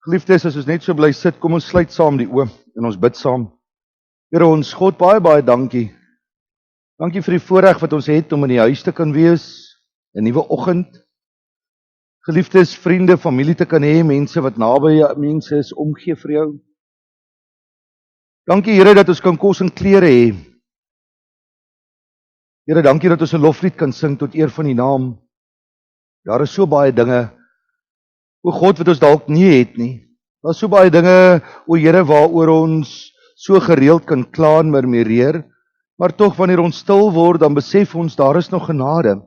Geliefdes, as ons net so bly sit, kom ons sluit saam die oë en ons bid saam. Here ons God, baie dankie. Dankie vir die voorreg wat ons het om in die huis te kan wees, 'n nuwe oggend. Geliefdes, vriende, familie te kan hê, mense wat naby mense is, omgee vir jou. Dankie Here dat ons kan kos en klere hê. Here, dankie dat ons 'n loflied kan sing tot eer van die naam. Daar is so baie dinge, o God, wat ons dalk nie het nie. Daar is so baie dinge, o Here, waaroor ons so gereeld kan kla en murmureer, maar tog wanneer ons stil word, dan besef ons daar is nog genade.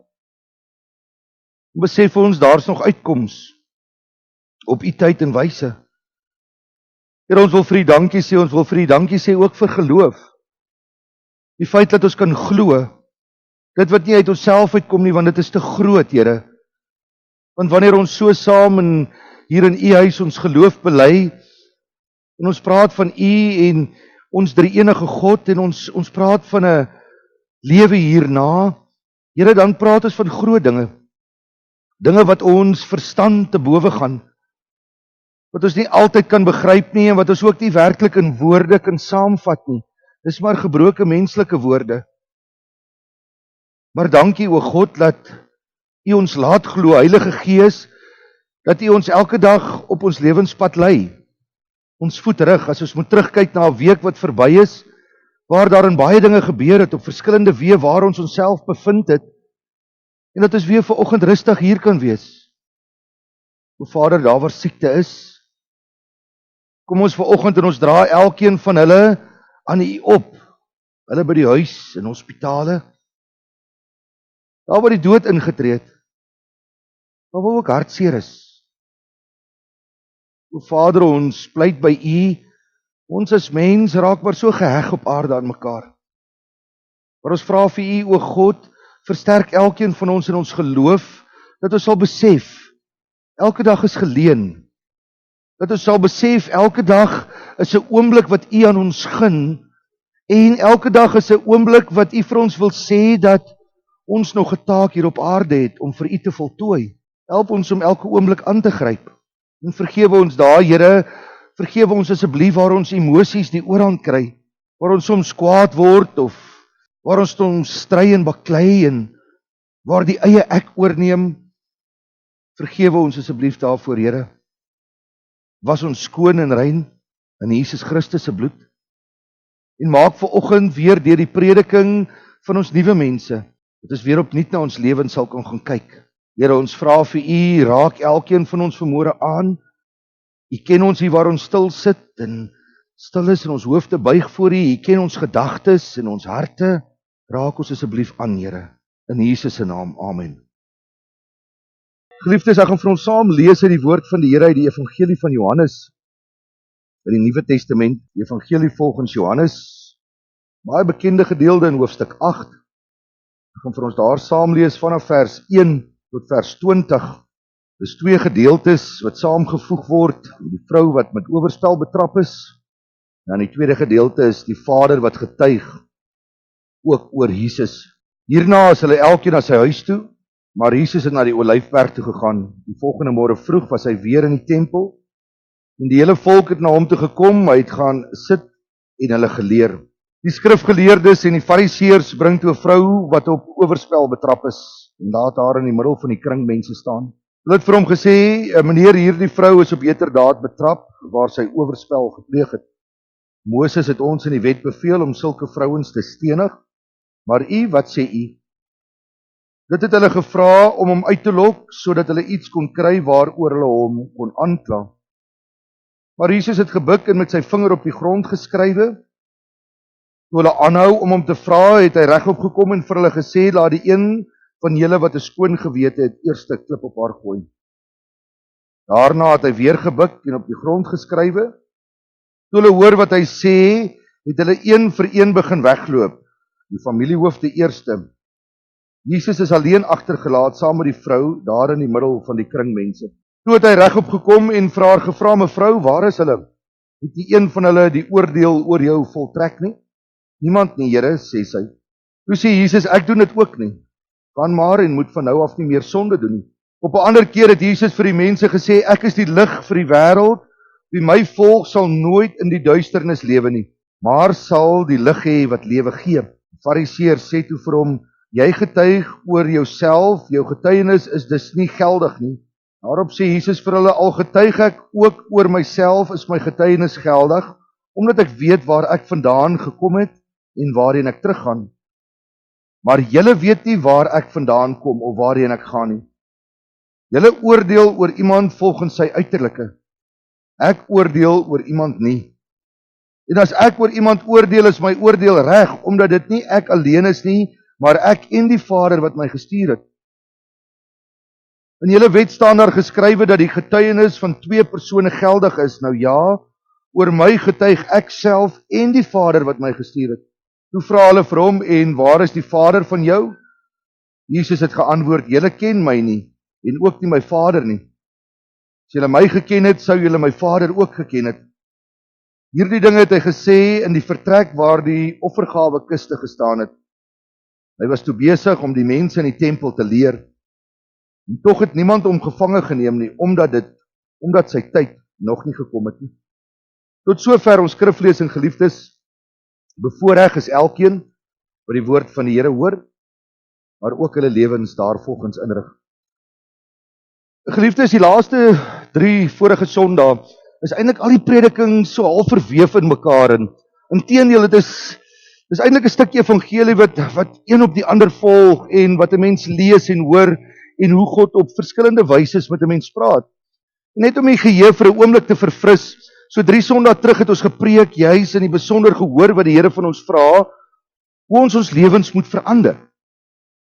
Dan besef ons daar is nog uitkoms op U tyd en wyse. Here, ons wil vir U dankie sê, ons wil vir U dankie sê ook vir geloof. Die feit dat ons kan glo, dit wat nie uit onsself uitkom nie, want dit is te groot, Here. Want wanneer ons so saam hier in U huis ons geloof bely, en ons praat van U en ons drie-enige God, en ons praat van 'n lewe hierna, Here, dan praat ons van groot dinge. Dinge wat ons verstand te bowe gaan, wat ons nie altyd kan begryp nie, en wat ons ook nie werklik in woorde kan saamvat nie. Dis maar gebroke menslike woorde. Maar dankie, o God, dat U ons laat glo, Heilige Gees, dat U ons elke dag op ons lewenspad lei. Ons voet rig, as ons moet terugkyk na 'n week wat verby is, waar daar in baie dinge gebeur het, op verskillende weë waar ons onsself bevind het, en dat ons weer vanoggend rustig hier kan wees. O Vader, daar waar siekte is, kom ons vanoggend en ons dra elkeen van hulle aan U op, hulle by die huis, in hospitale, daar waar die dood ingetree het, daar waar ook hartseer is. O Vader, ons pleit by U, ons as mens raak maar so geheg op aarde aan mekaar. Maar ons vra vir U, o God, versterk elkeen van ons in ons geloof, dat ons sal besef, elke dag is geleen. Dat ons sal besef, elke dag is 'n oomblik wat U aan ons gun, en elke dag is 'n oomblik wat U vir ons wil sê, dat ons nog 'n taak hier op aarde het, om vir U te voltooi. Help ons om elke oomblik aan te gryp. En vergewe ons daar, Here, vergewe ons asseblief waar ons emosies die oorhand kry, waar ons soms kwaad word, of waar ons soms stry en baklei, en waar die eie ek oorneem. Vergewe ons asseblief daarvoor, Here. Was ons skoon en rein in Jesus Christus se bloed. En maak vanoggend weer deur die prediking van ons nuwe mense, dat ons weer opnuut na ons lewens sal kan gaan kyk. Here, ons vra vir U, raak elkeen van ons vanmôre aan. U ken ons hier waar ons stil sit, en stil is en ons hoofde buig voor U. U ken ons gedagtes en ons harte. Raak ons asseblief aan, Here. In Jesus se naam, amen. Geliefdes, ek gaan vir ons saam lees uit die woord van die Here uit die Evangelie van Johannes, in die Nuwe Testament, die Evangelie volgens Johannes, baie bekende gedeelte in hoofstuk 8. Ek gaan vir ons daar saam lees vanaf vers 1 tot vers 20. Dis 2 gedeeltes wat saamgevoeg word, die vrou wat met oorspel betrap is, en die tweede gedeelte is die vader wat getuig, ook oor Jesus. Hierna is hulle elkeen na sy huis toe, maar Jesus het na die Olyfberg toe gegaan. Die volgende môre vroeg was hy weer in die tempel, en die hele volk het na hom toe gekom, hy het gaan sit en hulle geleer. Die skrifgeleerdes en die fariseërs bring toe 'n vrou wat op oorspel betrap is, en laat haar in die middel van die kring mense staan. Hulle het vir hom gesê, meneer, hierdie vrou is op heterdaad betrap, waar sy oorspel gepleeg het. Moses het ons in die wet beveel om sulke vrouens te stenig, maar u, wat sê u? Dit het hulle gevra om hom uit te lok, sodat hulle iets kon kry waaroor hulle hom kon aankla. Maar Jesus het gebuk en met sy vinger op die grond geskrywe. Toe hulle aanhou om hom te vra, het hy regop gekom en vir hulle gesê, laat die een van julle wat 'n skoon gewete het, eers 'n klip op haar gooi. Daarna het hy weer gebuk en op die grond geskrywe. Toe hulle hoor wat hy sê, het hulle een vir een begin wegloop, die familiehoofde eerste. Jesus is alleen agtergelaat saam met die vrou daar in die middel van die kring mense. Toe het hy regop gekom en vir haar gevra, mevrou, waar is hulle? Het nie een van hulle die oordeel oor jou voltrek nie? Niemand nie, Here, sê sy. Toe sê Jesus, ek doen dit ook nie. Gaan maar en moet van nou af nie meer sonde doen nie. Op 'n ander keer het Jesus vir die mense gesê, ek is die lig vir die wêreld. Wie my volg sal nooit in die duisternis lewe nie, maar sal die lig hê wat lewe gee. Die Fariseer sê toe vir hom, jy getuig oor jouself, jou getuienis is dus nie geldig nie. Daarop sê Jesus vir hulle, al getuig ek ook oor myself, is my getuienis geldig, omdat ek weet waar ek vandaan gekom het en waarheen ek teruggaan. Maar julle weet nie waar ek vandaan kom of waarheen ek gaan nie. Julle oordeel oor iemand volgens sy uiterlike. Ek oordeel oor iemand nie. En as ek oor iemand oordeel, is my oordeel reg, omdat dit nie ek alleen is nie, maar ek en die Vader wat my gestuur het. In julle wet staan daar geskrywe dat die getuienis van 2 persone geldig is. Nou ja, oor my getuig ek self en die Vader wat my gestuur het. Toe vra hulle vir hom, en waar is die Vader van jou? Jesus het geantwoord, julle ken my nie, en ook nie my Vader nie. As julle my geken het, sou julle my Vader ook geken het. Hierdie dinge het hy gesê in die vertrek waar die offergawekiste gestaan het. Hy was toe besig om die mense in die tempel te leer. En tog het niemand hom gevange geneem nie, omdat sy tyd nog nie gekom het nie. Tot sover ons skriflesing, geliefdes. Bevoorreg is elkeen wat die woord van die Here hoor, maar ook hulle lewens daarvolgens inrig. Geliefdes, die laaste 3 vorige Sondae is eintlik al die predikings so half verweef in mekaar, en inteendeel, dit is eintlik 'n stukkie evangelie wat een op die ander volg, en wat 'n mens lees en hoor, en hoe God op verskillende wyse met 'n mens praat. Net om die geheue vir 'n oomblik te verfris, so 3 Sondae terug het ons gepreek, juis in die besonder gehoor wat die Here van ons vra, hoe ons lewens moet verander.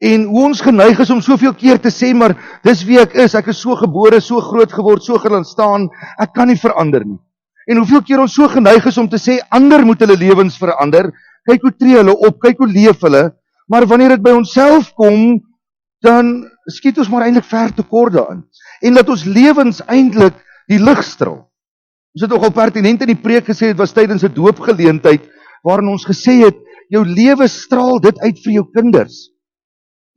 En hoe ons geneig is om soveel keer te sê, maar dis wie ek is so gebore, so groot geword, so gelaat staan, ek kan nie verander nie. En hoeveel keer ons so geneig is om te sê, ander moet hulle lewens verander, kyk hoe tree hulle op, kyk hoe leef hulle, maar wanneer dit by onsself kom, dan skiet ons maar eintlik ver te kort daarin. En dat ons lewens eintlik die lig straal. Ons het nogal pertinent in die preek gesê, het was tydens 'n doopgeleentheid, waarin ons gesê het, jou lewe straal dit uit vir jou kinders.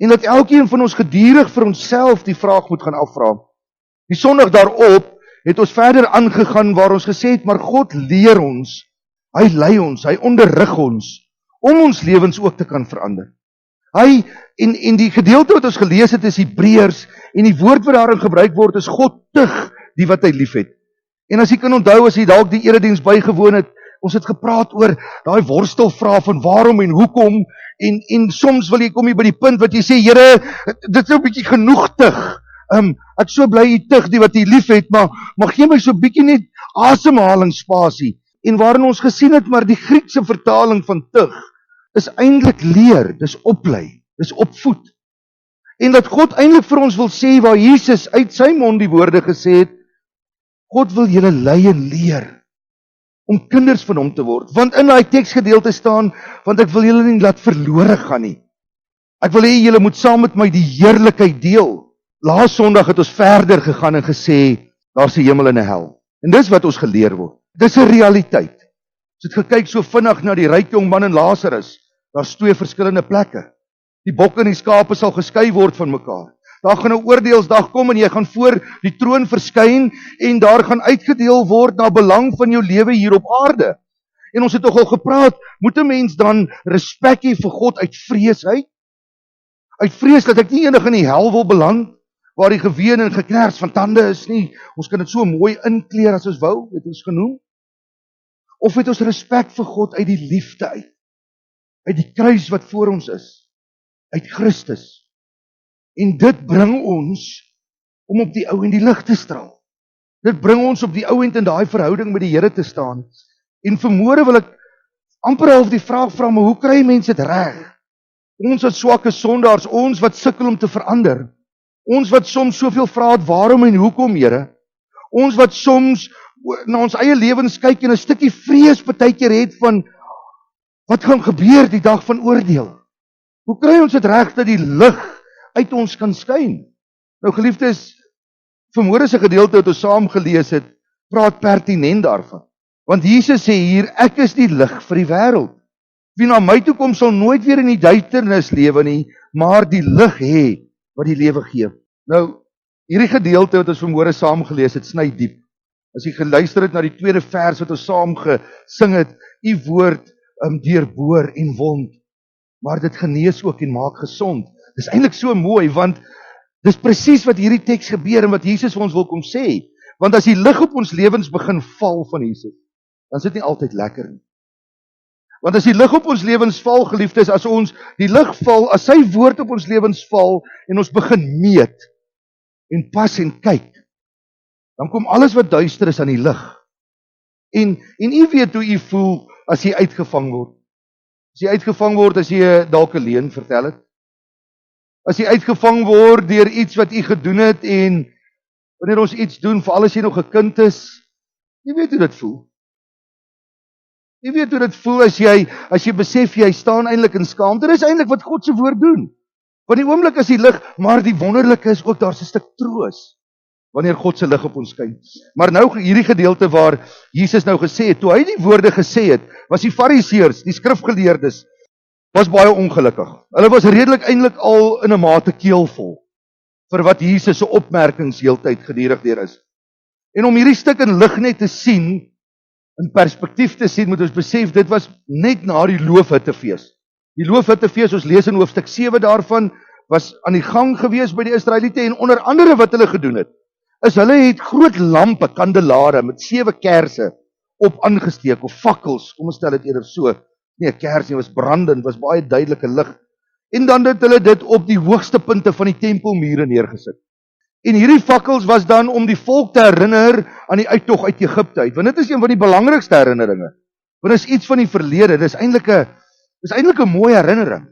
En dat elkeen van ons gedurig vir onsself die vraag moet gaan afvra. Die Sondag daarop het ons verder aangegaan waar ons gesê het, maar God leer ons, hy lei ons, hy onderrig ons, om ons lewens ook te kan verander. Hy, en die gedeelte wat ons gelees het is Hebreërs, en die woord wat daarin gebruik word is God tug die wat hy lief het. En as jy kan onthou, as jy dalk die erediens bygewoon het, ons het gepraat oor daai worstelvraag van waarom en hoekom, en soms wil jy kom jy by die punt wat jy sê, Here, dit is nou 'n bietjie genoeg tug. Ek so bly jy tug die wat jy lief het, maar gee my so 'n bietjie net asemhalingsspasie. En waarin ons gesien het, maar die Griekse vertaling van tug is eintlik leer, dis oplei, dis opvoed. En dat God eintlik vir ons wil sê, waar Jesus uit sy mond die woorde gesê het, God wil julle lei en leer, om kinders van hom te word. Want in daai teksgedeelte staan, want ek wil julle nie laat verlore gaan nie. Ek wil hê julle moet saam met my die heerlikheid deel. Laas Sondag het ons verder gegaan en gesê, daar's 'n hemel en 'n hel. En dis wat ons geleer word. Dis 'n realiteit. Ons het gekyk so vinnig na die ryk jong man en Lazarus. Daar's 2 verskillende plekke. Die bokke en die skape sal geskei word van mekaar. Daar gaan 'n oordeelsdag kom en jy gaan voor die troon verskyn en daar gaan uitgedeel word na belang van jou lewe hier op aarde. En ons het tog al gepraat, moet 'n mens dan respek hê vir God uit vrees uit? Uit vrees dat ek nie eendag in die hel wil beland, waar die geween en geknars van tande is nie. Ons kan dit so mooi inkleer as ons wou, het ons genoem. Of het ons respek vir God uit die liefde uit die kruis wat voor ons is, uit Christus. En dit bring ons om op die ou en die lig te straal. Dit bring ons op die ou end in daai verhouding met die Here te staan. En vanmôre wil ek amper half die vraag vra, maar hoe kry mense dit reg? Ons wat swakke sondaars, ons wat sukkel om te verander. Ons wat soms soveel vra het, waarom en hoekom, Here? Ons wat soms na ons eie lewens kyk en 'n stukkie vrees partykeer het van wat gaan gebeur die dag van oordeel. Hoe kry ons dit reg dat die lig uit ons kan skyn? Nou geliefdes, vanmôre se gedeelte wat ons saam gelees het, praat pertinent daarvan. Want Jesus sê hier, ek is die lig vir die wêreld. Wie na my toe kom sal nooit weer in die duisternis lewe nie, maar die lig hê wat die lewe gee. Nou, hierdie gedeelte wat ons vanmôre saam gelees het, sny diep. As jy geluister het na die tweede vers wat ons saam gesing het, u woord deurboor en wond, maar dit genees ook en maak gesond. Dis eintlik so mooi, want dis presies wat hierdie teks gebeur en wat Jesus vir ons wil kom sê. Want as die lig op ons lewens begin val van Jesus, dan is dit nie altyd lekker nie. Want as die lig op ons lewens val, geliefdes, as ons die lig val, as sy woord op ons lewens val en ons begin meet en pas en kyk, dan kom alles wat duister is aan die lig. En u weet hoe u voel as jy uitgevang word. As jy uitgevang word, as jy dalk 'n leuen vertel het. As jy uitgevang word deur iets wat jy gedoen het en wanneer ons iets doen, veral as jy nog 'n kind is, jy weet hoe dit voel. Jy weet hoe dit voel as jy besef jy staan eintlik in skaamte. Dit is eintlik wat God se woord doen. Want die oomblik is die lig, maar die wonderlike is ook daar's 'n stuk troos wanneer God se lig op ons skyn. Maar nou hierdie gedeelte waar Jesus nou gesê het, toe hy die woorde gesê het, was die Fariseërs, die skrifgeleerdes, was baie ongelukkig. Hulle was redelik eintlik al in 'n mate keelvol vir wat Jesus se opmerkings heeltyd gedurig deur is. En om hierdie stuk in lig net te sien, in perspektief te sien, moet ons besef, dit was net na die loofhuttefees. Die loofhuttefees, ons lees in hoofstuk 7 daarvan, was aan die gang gewees by die Israeliete, en onder andere wat hulle gedoen het, is hulle het groot lampe, kandelare, met 7 kerse op aangesteek, of fakkels, kom ons stel dit eerder so, nee, kers nie, was brandend, was baie duidelike lig, en dan het hulle dit op die hoogste punte van die tempelmure neergesit. En hierdie fakkels was dan om die volk te herinner aan die uittog uit Egipte uit, want dit is een van die belangrikste herinneringe, want dit is iets van die verlede, dit is eintlik 'n mooi herinnering,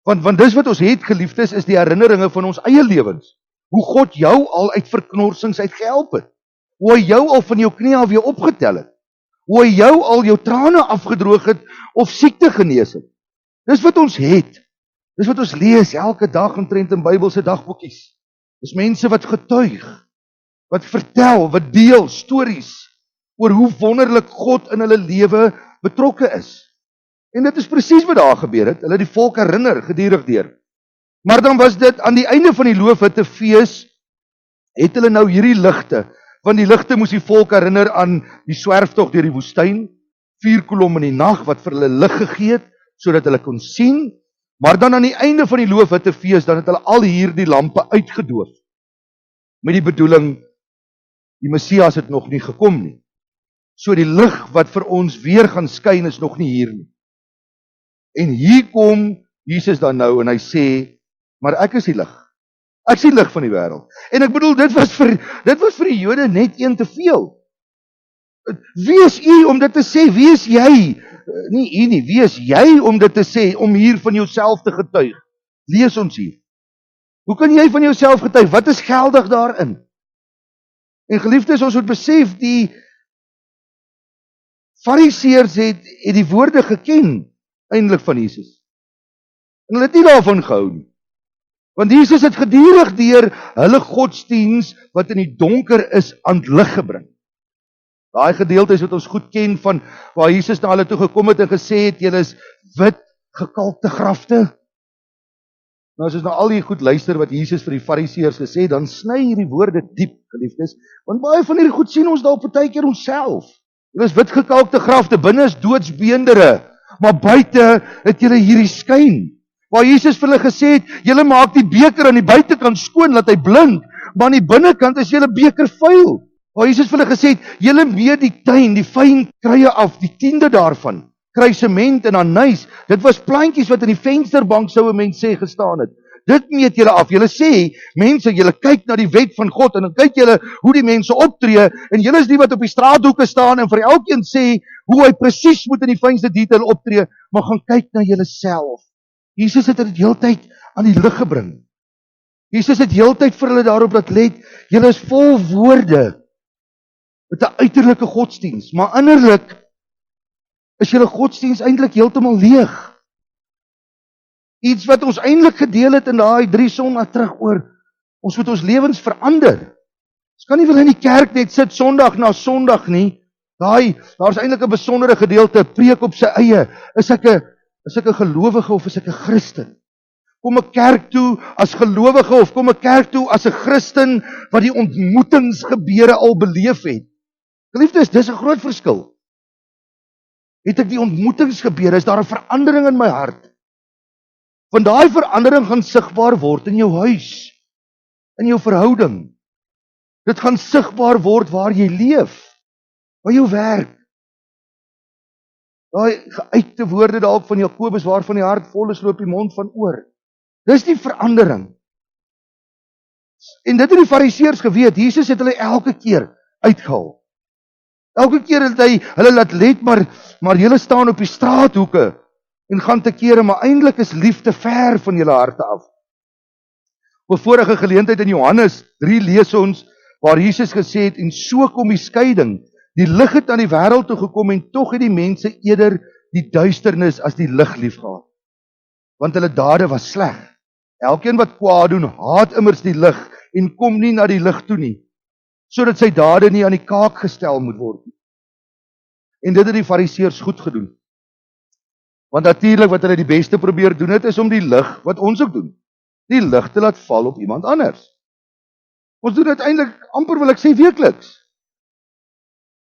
want dis wat ons het, geliefdes, is die herinneringe van ons eie lewens, hoe God jou al uit verknorsings uit gehelp het, hoe hy jou al van jou knie af weer opgetel het, hoe hy jou al jou trane afgedroog het, of siekte genees het. Dis wat ons het, dis wat ons lees elke dag omtrent in Bybelse dagboekies. Dis mense wat getuig, wat vertel, wat deel stories oor hoe wonderlik God in hulle lewe betrokke is. En dit is presies wat daar gebeur het. Hulle die volk herinner gedurig deur. Maar dan was dit aan die einde van die loofhuttefees, het hulle nou hierdie ligte, want die ligte moes die volk herinner aan die swerftog deur die woestyn, 4 kolom in die nag wat vir hulle lig gegee het, sodat hulle kon sien. Maar dan aan die einde van die loofhuttefees, dan het hulle al hierdie lampe uitgedoof, met die bedoeling, die Messias het nog nie gekom nie. So die lig wat vir ons weer gaan skyn is nog nie hier nie. En hier kom Jesus dan nou en hy sê, maar ek is die lig. Ek is die lig van die wêreld. En ek bedoel, dit was vir die Jode net een te veel. Wie is u om dit te sê? Wie is jy? Nie u nie, wie is jy om dit te sê, om hier van jouself te getuig? Lees ons hier. Hoe kan jy van jouself getuig? Wat is geldig daarin? En geliefdes, ons moet besef, die Fariseërs het die woorde geken, eintlik van Jesus. En hulle het nie daarvan gehou nie. Want Jesus het gedurig deur hulle godsdiens, wat in die donker is, aan die lig gebring. Daai gedeeltes wat ons goed ken van waar Jesus na hulle toe gekom het en gesê het, julle is wit gekalkte grafte. Nou as ons nou al hier goed luister wat Jesus vir die Fariseërs gesê het, dan sny hierdie woorde diep, geliefdes, want baie van hierdie goed sien ons dalk partykeer onsself. Julle is wit gekalkte grafte, binne is doodsbeendere, maar buite het julle hierdie skyn. Waar Jesus vir hulle gesê het, julle maak die beker aan die buitekant skoon, laat hy blink, maar aan die binnekant is julle beker vuil. Waar Jesus vir hulle gesê het, julle meet die tuin, die fyn kruie af, die 10de daarvan, kry sement en anys, dit was plantjies wat in die vensterbank sou 'n mens sê gestaan het. Dit meet julle af. Julle sê, mense, julle kyk na die wet van God en dan kyk julle hoe die mense optree en julle is die wat op die straathoeke staan en vir elkeen sê hoe hy presies moet in die fynste detail optree, maar gaan kyk na julleself. Jesus het dit heeltyd aan die lig gebring. Jesus het heeltyd vir hulle daarop laat let, julle is vol woorde met 'n uiterlike godsdiens, maar innerlik is julle godsdiens eintlik heeltemal leeg. Iets wat ons eintlik gedeel het in daai 3 Sondae terug oor, ons moet ons lewens verander. Ons kan nie wil in die kerk net sit Sondag na Sondag nie. Daar's eintlik 'n besondere gedeelte, preek op sy eie. Is ek 'n gelowige of is ek 'n Christen? Kom ek kerk toe as gelowige of kom ek kerk toe as 'n Christen wat die ontmoetingsgebeure al beleef het? Geliefdes, dis 'n groot verskil. Het ek die ontmoetings gebeur, is daar 'n verandering in my hart. Want daai verandering gaan sigbaar word in jou huis, in jou verhouding. Dit gaan sigbaar word waar jy leef, waar jou werk. Daai geuite woorde dalk van Jakobus, waarvan die hart vol is, loop die mond van oor. Dis die verandering. En dit het die Fariseërs geweet. Jesus het hulle elke keer uitgehaal. Elke keer het hy hulle laat let, maar julle staan op die straathoeke en gaan te kere, maar eintlik is liefde ver van julle harte af. Op 'n vorige geleentheid in Johannes 3 lees ons waar Jesus gesê het, en so kom die skeiding. Die lig het aan die wêreld toe gekom en tog het die mense eerder die duisternis as die lig liefgehad. Want hulle dade was sleg. Elkeen wat kwaad doen, haat immers die lig en kom nie na die lig toe nie, sodat sy dade nie aan die kaak gestel moet word nie. En dit het die Fariseërs goed gedoen. Want natuurlik wat hulle die beste probeer doen het, is om die lig, wat ons ook doen, die lig te laat val op iemand anders. Ons doen dit eintlik amper, wil ek sê, weekliks.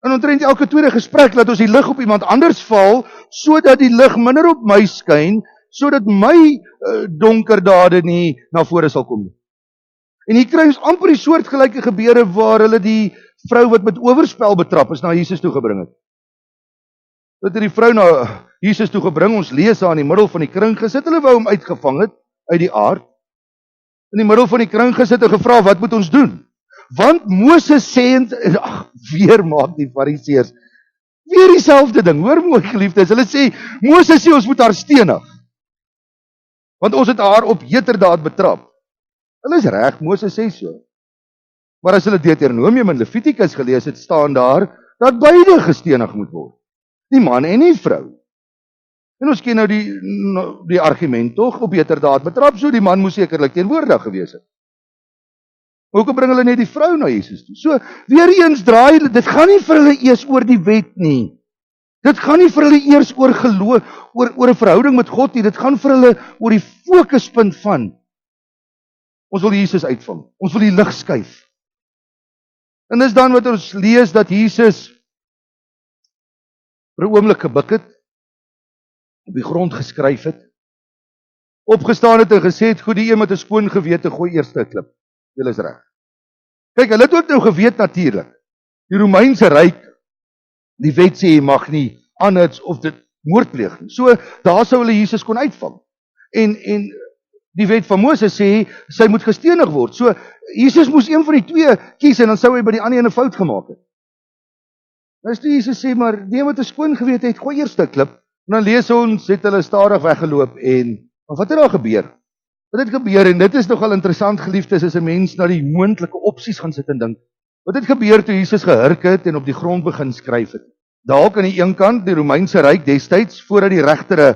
En omtrent elke tweede gesprek laat ons die lig op iemand anders val, sodat die lig minder op my skyn, sodat my donker dade nie na vore sal kom nie. En hier kry ons amper die soortgelyke gebeure waar hulle die vrou wat met oorspel betrap is, na Jesus toe gebring het. Dat die vrou na Jesus toe gebring, ons lees haar in die middel van die kring gesit, hulle wou hom uitgevang het, uit die aard, in die middel van die kring gesit en gevra, wat moet ons doen? Want Moses sê, weer maak die Fariseërs, weer dieselfde ding, hoor mooi geliefdes, hulle sê, Moses sê ons moet haar stenig, want ons het haar op heterdaad betrap. Hulle is reg, Moses sê so. Maar as hulle Deuteronomium en Levitikus gelees het, staan daar, dat beide gestenig moet word. Die man en die vrou. En ons ken nou die argument tog, op heterdaad betrap, so die man moes sekerlik teenwoordig gewees het. Hoekom bring hulle net die vrou na Jesus toe? So, weer eens draai, dit gaan nie vir hulle eers oor die wet nie. Dit gaan nie vir hulle eers oor geloof, oor 'n verhouding met God nie. Dit gaan vir hulle oor die fokuspunt van, ons wil Jesus uitvang. Ons wil die lig skuif. En dis dan wat ons lees dat Jesus vir 'n oomblik gebuk het, op die grond geskryf het, opgestaan het en gesê het, goed, die een met 'n skoon gewete gooi eers 'n klip. Julle is reg. Kyk, hulle het ook nou geweet natuurlik. Die Romeinse ryk, die wet sê jy mag nie aanhits of dit moord pleeg nie. So daar sou hulle Jesus kon uitvang. En die wet van Moses sê sy moet gestenig word. So Jesus moes een van die twee kies en dan sou hy by die ander een 'n fout gemaak het. Nou toe Jesus sê, maar die wat 'n skoon gewete het, gooi eers 'n klip. En dan lees ons, het hulle stadig weggeloop en wat het daar gebeur? Wat het gebeur? En dit is nogal interessant, geliefdes, as 'n mens na die moontlike opsies gaan sit en dink. Wat het gebeur toe Jesus gehurk het en op die grond begin skryf het? Dalk aan die een kant die Romeinse ryk destyds voordat die regter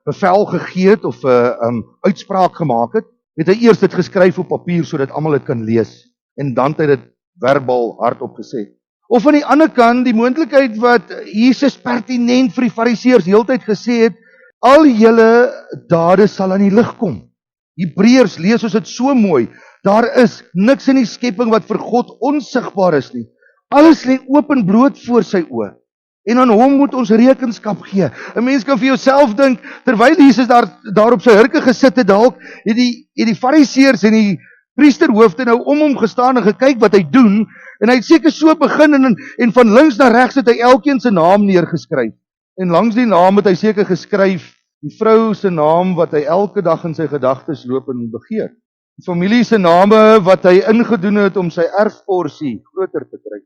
bevel gegee het of 'n uitspraak gemaak het hy eers dit geskryf op papier sodat almal dit kan lees en dan het hy dit verbaal hardop gesê. Of aan die ander kant die moontlikheid wat Jesus pertinent vir die Fariseërs heeltyd gesê het, al julle dade sal aan die lig kom. Hebreërs lees ons dit so mooi. Daar is niks in die skepping wat vir God onsigbaar is nie. Alles lê oop en bloot voor sy oë. En aan hom moet ons rekenskap gee. 'n Mens kan vir jouself dink, terwyl Jesus daar op sy hurke gesit het, dalk het die Fariseërs en die priesterhoofde nou om hom gestaan en gekyk wat hy doen, en hy het seker so begin en van links na regs het hy elkeen se naam neergeskryf. En langs die naam het hy seker geskryf die vrou se naam wat hy elke dag in sy gedagtes loop en begeer. Die familie se name wat hy ingedoen het om sy erfporsie groter te kry.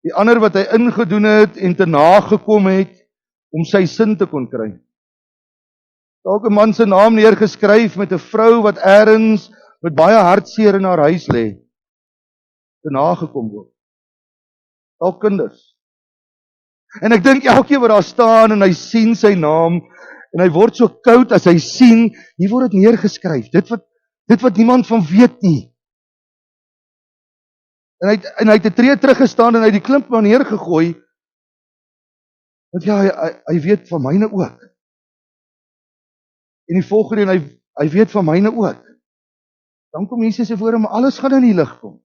Die ander wat hy ingedoen het en te nagekom het om sy sin te kon kry. Dalk 'n man se naam neergeskryf met 'n vrou wat eers met baie hartseer in haar huis lê, te nagekom word. Dalk kinders. En ek dink elkeen wat daar staan en hy sien sy naam en hy word so koud as hy sien, hier word dit neergeskryf. Dit wat niemand van weet nie. En hy het 'n tree teruggestaan en hy het die klip maar neergegooi. Want ja, hy weet van myne ook. En die volgende en hy weet van myne ook. Dan kom Jesus se woorde, maar alles gaan in die lig kom.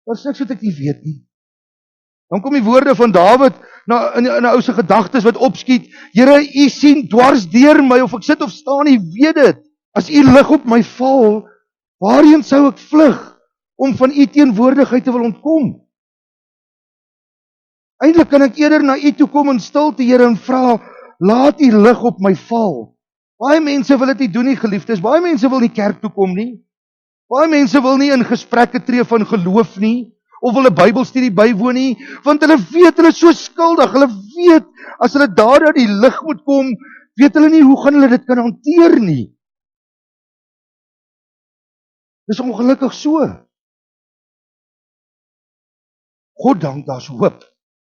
Daar's niks wat ek nie weet nie. Dan kom die woorde van Dawid in 'n ou se gedagtes wat opskiet. Here, U sien dwars deur my, of ek sit of staan, U weet dit. As U lig op my val, waarheen sou ek vlug om van U teenwoordigheid te wil ontkom? Eintlik kan ek eerder na U toe kom in stilte, Here, en vra, laat U lig op my val. Baie mense wil dit nie doen nie, geliefdes. Baie mense wil nie kerk toe kom nie. Baie mense wil nie in gesprekke tree van geloof nie, of hulle Bybelstudie bywoon nie, want hulle weet hulle is so skuldig. Hulle weet, as hulle daar uit die lig moet kom, weet hulle nie hoe gaan hulle dit kan hanteer nie. Dis ongelukkig so. God dank, daar's hoop.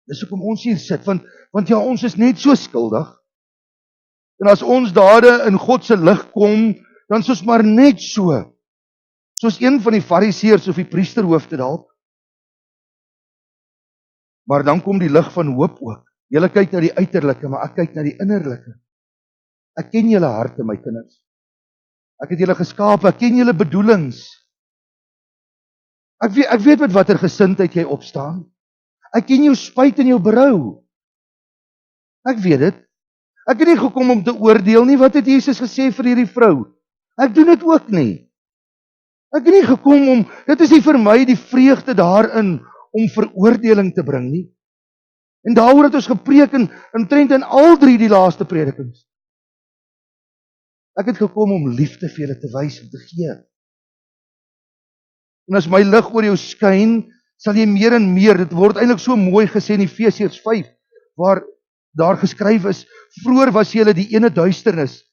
Dis hoekom ons hier sit, want ja, ons is net so skuldig. En as ons dade in God se lig kom, dan is ons maar net so. Soos een van die fariseërs of die priesterhoofde dalk. Maar dan kom die lig van hoop ook. Julle kyk na die uiterlike, maar ek kyk na die innerlike. Ek ken julle harte, my kinders. Ek het julle geskaap, ek ken julle bedoelings. Ek weet met watter gesindheid jy opstaan. Ek ken jou spyt en jou berou. Ek weet dit. Ek het nie gekom om te oordeel nie. Wat het Jesus gesê vir hierdie vrou? Ek doen dit ook nie. Ek het nie gekom om, dit is nie vir my die vreugde daarin om veroordeling te bring nie. En daaroor het ons gepreek in al 3 die laaste predikings. Ek het gekom om liefde vir julle te wys en te gee. En as my lig oor jou skyn, sal jy meer en meer, dit word eintlik so mooi gesê in Efesiërs 5, waar daar geskryf is, vroeër was julle die ene duisternis,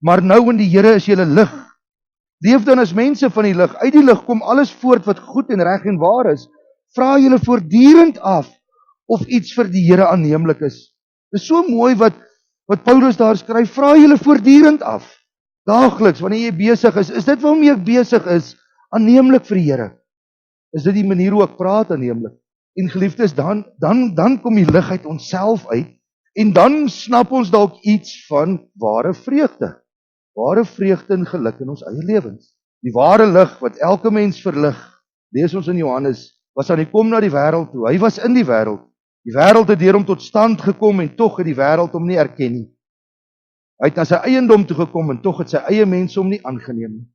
maar nou in die Here is julle lig. Leef dan as mense van die lig. Uit die lig kom alles voort wat goed en reg en waar is. Vra julle voortdurend af of iets vir die Here aanneemlik is. Dit is so mooi wat Paulus daar skryf. Vra julle voortdurend af. Daagliks wanneer jy besig is dit waarmee ek besig is, aanneemlik vir die Here. Is dit die manier hoe ek praat aanneemlik? En geliefdes, dan kom die lig uit onsself uit en dan snap ons dalk iets van ware vreugde. Ware vreugde en geluk in ons eie lewens. Die ware lig wat elke mens verlig, lees ons in Johannes, was aan die kom na die wêreld toe. Hy was in die wêreld. Die wêreld het deur hom tot stand gekom en tog het die wêreld hom nie erken nie. Hy het na sy eiendom toe gekom en tog het sy eie mense hom nie aangeneem nie.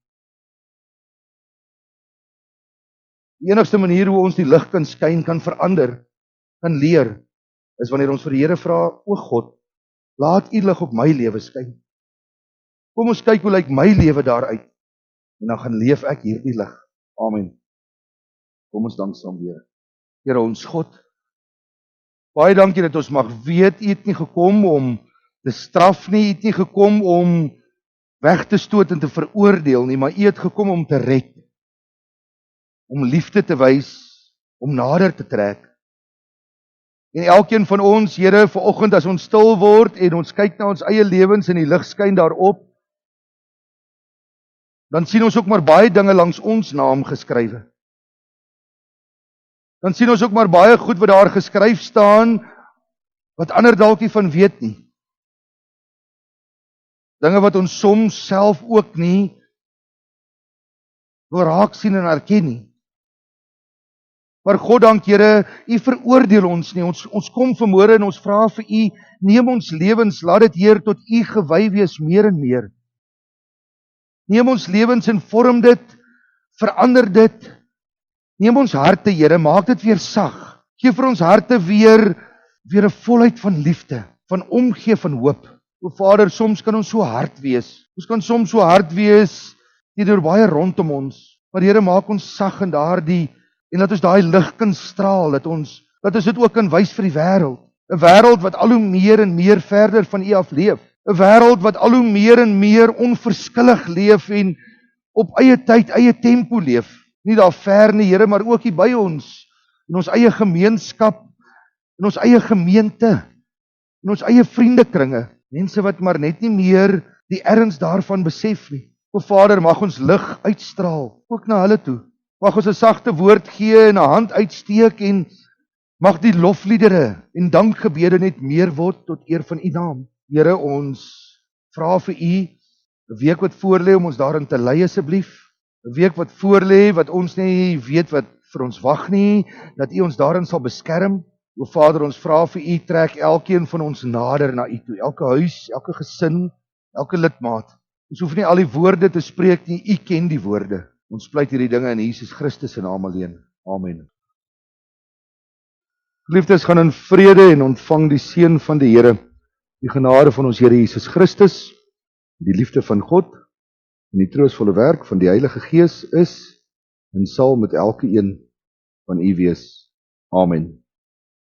Die enigste manier hoe ons die lig kan skyn, kan verander, kan leer, is wanneer ons vir die Here vra, o God, laat U lig op my lewe skyn. Kom ons kyk hoe lyk my lewe daaruit, en dan gaan leef ek hierdie lig. Amen. Kom ons dank saam weer. Here ons God, baie dankie dat ons mag weet, U het nie gekom om te straf nie, U het nie gekom om weg te stoot en te veroordeel nie, maar U het gekom om te red, om liefde te wys, om nader te trek. En elkeen van ons, Here, vanoggend as ons stil word en ons kyk na ons eie lewens en die lig skyn daarop, dan sien ons ook maar baie dinge langs ons naam geskrywe. Dan sien ons ook maar baie goed wat daar geskryf staan, wat ander dalk nie van weet nie. Dinge wat ons soms self ook nie wil raak sien en herken nie. Maar God dank Here, U veroordeel ons nie. Ons kom vanmôre en ons vra vir U, neem ons lewens, laat dit Heer tot U gewy wees meer en meer. Neem ons lewens en vorm dit, verander dit. Neem ons harte, Here, maak dit weer sag. Geef vir ons harte weer 'n volheid van liefde, van omgee, van hoop. O Vader, soms kan ons so hard wees. Ons kan soms so hard wees teenoor baie rondom ons. Maar Here, maak ons sag in daardie en laat ons daai lig kan straal, dat ons dit ook kan wys vir die wêreld. 'n Wêreld wat al hoe meer en meer verder van U af leef. 'n Wêreld wat al hoe meer en meer onverskillig leef en op eie tyd, eie tempo leef. Nie daar ver nie, Here, maar ook hier by ons, in ons eie gemeenskap, in ons eie gemeente, in ons eie vriendekringe. Mense wat maar net nie meer die erns daarvan besef nie. O Vader, mag ons lig uitstraal, ook na hulle toe. Mag ons 'n sagte woord gee en 'n hand uitsteek en mag die lofliedere en dankgebede net meer word tot eer van U naam. Here, ons vra vir U 'n week wat voorlê om ons daarin te lei asseblief. 'n Week wat voorlê wat ons nie weet wat vir ons wag nie, dat U ons daarin sal beskerm. O Vader, ons vra vir U, trek elkeen van ons nader na U toe, elke huis, elke gesin, elke lidmaat. Ons hoef nie al die woorde te spreek nie, U ken die woorde. Ons pleit hierdie dinge in Jesus Christus se naam alleen. Amen. Geliefdes, gaan in vrede en ontvang die seën van die Here, die genade van ons Here Jesus Christus, die liefde van God en die troostvolle werk van die Heilige Gees is en sal met elke een van u wees. Amen.